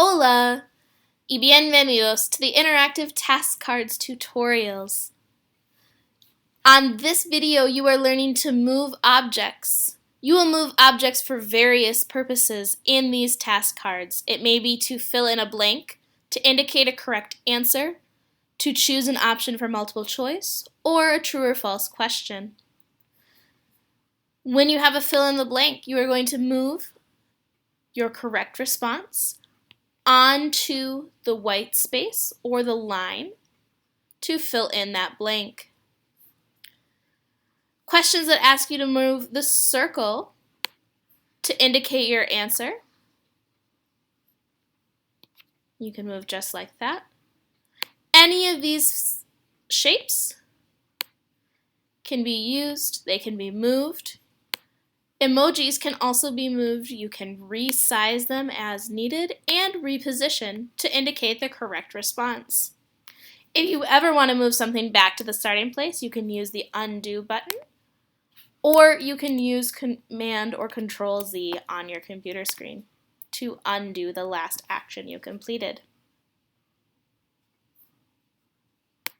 Hola y bienvenidos to the Interactive Task Cards tutorials. On this video, you are learning to move objects. You will move objects for various purposes in these task cards. It may be to fill in a blank, to indicate a correct answer, to choose an option for multiple choice, or a true or false question. When you have a fill in the blank, you are going to move your correct response onto the white space or the line to fill in that blank. Questions that ask you to move the circle to indicate your answer. You can move just like that. Any of these shapes can be used, they can be moved. Emojis can also be moved. You can resize them as needed and reposition to indicate the correct response. If you ever want to move something back to the starting place, you can use the undo button, or you can use Command or Control Z on your computer screen to undo the last action you completed.